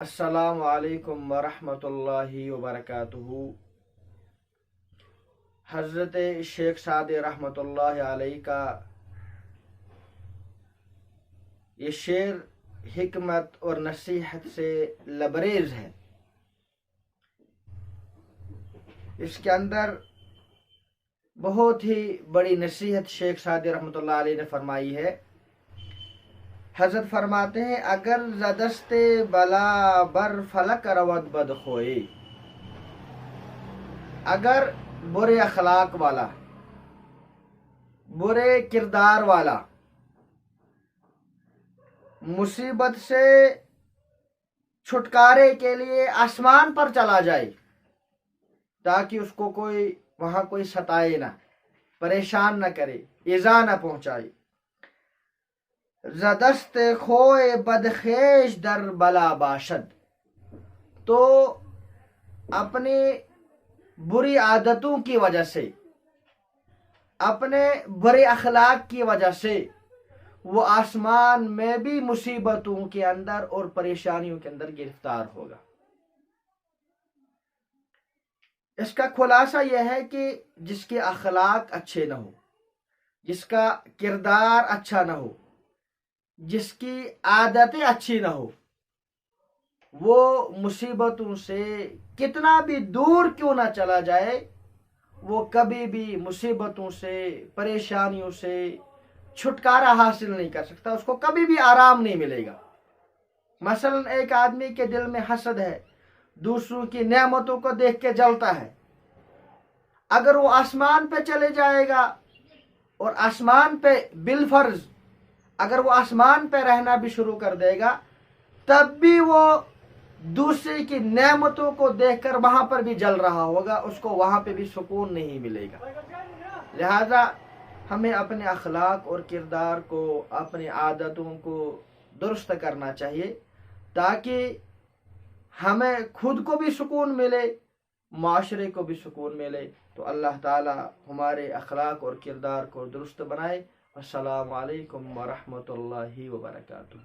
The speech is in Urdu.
السلام علیکم ورحمۃ اللہ وبرکاتہ۔ حضرت شیخ سعدی رحمۃ اللہ علیہ کا یہ شعر حکمت اور نصیحت سے لبریز ہے۔ اس کے اندر بہت ہی بڑی نصیحت شیخ سعدی رحمۃ اللہ علیہ نے فرمائی ہے۔ حضرت فرماتے ہیں اگر زدست بلا بر فلک رود بد خوئی، اگر برے اخلاق والا، برے کردار والا مصیبت سے چھٹکارے کے لیے آسمان پر چلا جائے تاکہ اس کو وہاں کوئی ستائے نہ، پریشان نہ کرے، ایذا نہ پہنچائے، زدست خوئے بدخیش در بلا باشد، تو اپنی بری عادتوں کی وجہ سے، اپنے برے اخلاق کی وجہ سے وہ آسمان میں بھی مصیبتوں کے اندر اور پریشانیوں کے اندر گرفتار ہوگا۔ اس کا خلاصہ یہ ہے کہ جس کے اخلاق اچھے نہ ہو، جس کا کردار اچھا نہ ہو، جس کی عادتیں اچھی نہ ہو، وہ مصیبتوں سے کتنا بھی دور کیوں نہ چلا جائے، وہ کبھی بھی مصیبتوں سے، پریشانیوں سے چھٹکارا حاصل نہیں کر سکتا، اس کو کبھی بھی آرام نہیں ملے گا۔ مثلا ایک آدمی کے دل میں حسد ہے، دوسروں کی نعمتوں کو دیکھ کے جلتا ہے، اگر وہ آسمان پہ چلے جائے گا اور آسمان پہ بالفرض اگر وہ آسمان پہ رہنا بھی شروع کر دے گا، تب بھی وہ دوسرے کی نعمتوں کو دیکھ کر وہاں پر بھی جل رہا ہوگا، اس کو وہاں پہ بھی سکون نہیں ملے گا۔ لہذا ہمیں اپنے اخلاق اور کردار کو، اپنی عادتوں کو درست کرنا چاہیے تاکہ ہمیں خود کو بھی سکون ملے، معاشرے کو بھی سکون ملے۔ تو اللہ تعالی ہمارے اخلاق اور کردار کو درست بنائے۔ السلام علیکم ورحمۃ اللہ وبرکاتہ۔